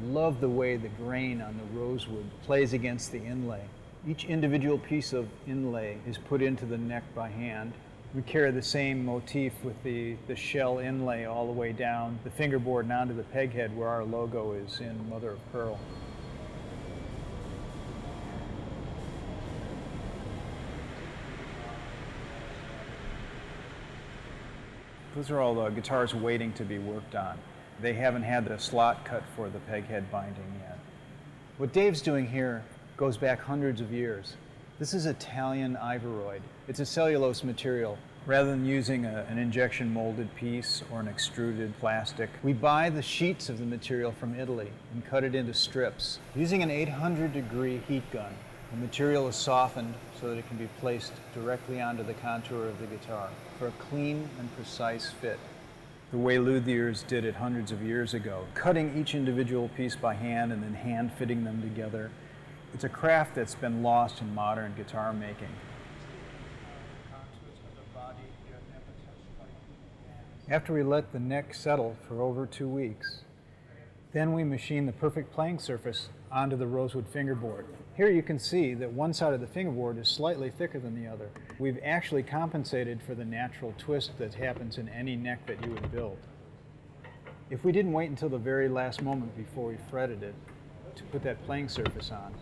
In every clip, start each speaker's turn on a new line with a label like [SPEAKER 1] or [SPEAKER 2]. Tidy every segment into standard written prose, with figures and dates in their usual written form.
[SPEAKER 1] love the way the grain on the rosewood plays against the inlay. Each individual piece of inlay is put into the neck by hand. We carry the same motif with the shell inlay all the way down the fingerboard and onto the peg head where our logo is in mother of pearl. Those are all the guitars waiting to be worked on. They haven't had the slot cut for the peg head binding yet. What Dave's doing here goes back hundreds of years. This is Italian Ivaroid. It's a cellulose material. Rather than using an injection molded piece or an extruded plastic, we buy the sheets of the material from Italy and cut it into strips. Using an 800-degree heat gun, the material is softened so that it can be placed directly onto the contour of the guitar for a clean and precise fit. The way luthiers did it hundreds of years ago, cutting each individual piece by hand and then hand fitting them together. It's a craft that's been lost in modern guitar making. After we let the neck settle for over 2 weeks, then we machine the perfect playing surface onto the rosewood fingerboard. Here you can see that one side of the fingerboard is slightly thicker than the other. We've actually compensated for the natural twist that happens in any neck that you would build. If we didn't wait until the very last moment before we fretted it to put that playing surface on,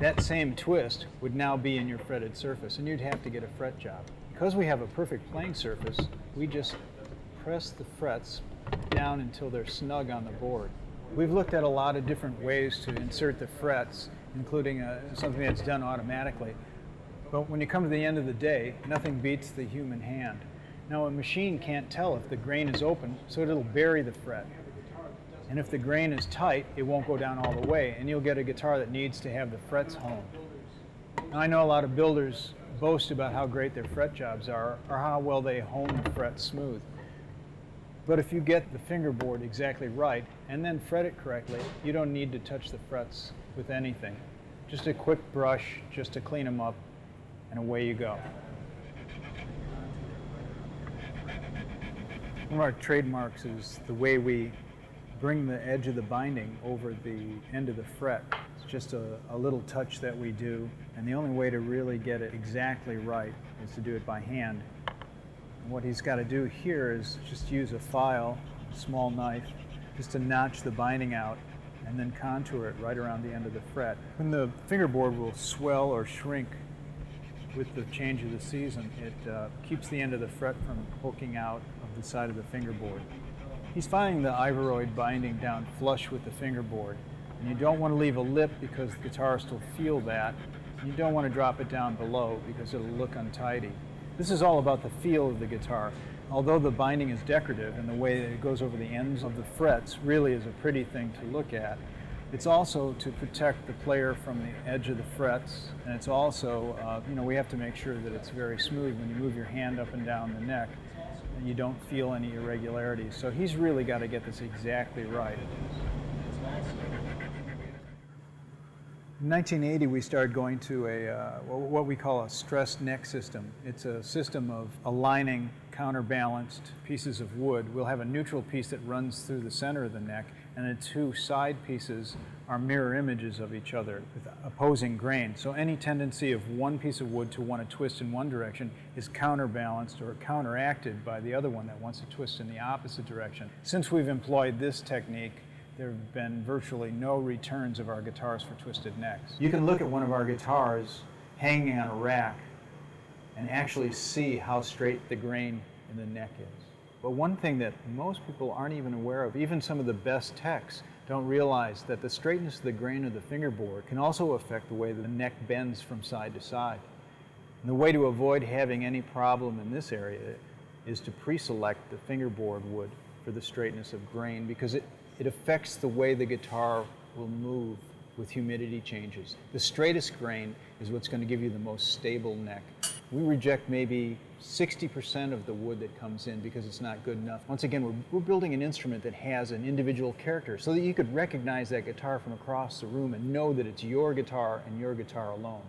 [SPEAKER 1] that same twist would now be in your fretted surface and you'd have to get a fret job. Because we have a perfect playing surface, we just press the frets down until they're snug on the board. We've looked at a lot of different ways to insert the frets, including something that's done automatically. But when you come to the end of the day, nothing beats the human hand. Now, a machine can't tell if the grain is open, so it'll bury the fret. And if the grain is tight, it won't go down all the way, and you'll get a guitar that needs to have the frets honed. Now, I know a lot of builders boast about how great their fret jobs are, or how well they hone the frets smooth. But if you get the fingerboard exactly right and then fret it correctly, you don't need to touch the frets with anything. Just a quick brush just to clean them up, and away you go. One of our trademarks is the way we bring the edge of the binding over the end of the fret. It's just a little touch that we do, and the only way to really get it exactly right is to do it by hand. What he's got to do here is just use a file, a small knife, just to notch the binding out and then contour it right around the end of the fret. When the fingerboard will swell or shrink with the change of the season, it keeps the end of the fret from poking out of the side of the fingerboard. He's filing the Ivaroid binding down flush with the fingerboard, and you don't want to leave a lip because the guitarist will feel that. And you don't want to drop it down below because it'll look untidy. This is all about the feel of the guitar. Although the binding is decorative and the way that it goes over the ends of the frets really is a pretty thing to look at, it's also to protect the player from the edge of the frets, and it's also, we have to make sure that it's very smooth when you move your hand up and down the neck and you don't feel any irregularities. So he's really got to get this exactly right. In 1980, we started going to what we call a stressed neck system. It's a system of aligning counterbalanced pieces of wood. We'll have a neutral piece that runs through the center of the neck, and the two side pieces are mirror images of each other with opposing grain. So any tendency of one piece of wood to want to twist in one direction is counterbalanced or counteracted by the other one that wants to twist in the opposite direction. Since we've employed this technique, there have been virtually no returns of our guitars for twisted necks. You can look at one of our guitars hanging on a rack and actually see how straight the grain in the neck is. But one thing that most people aren't even aware of, even some of the best techs, don't realize that the straightness of the grain of the fingerboard can also affect the way the neck bends from side to side. And the way to avoid having any problem in this area is to pre-select the fingerboard wood for the straightness of grain, because it affects the way the guitar will move with humidity changes. The straightest grain is what's going to give you the most stable neck. We reject maybe 60% of the wood that comes in because it's not good enough. Once again, we're building an instrument that has an individual character so that you could recognize that guitar from across the room and know that it's your guitar and your guitar alone.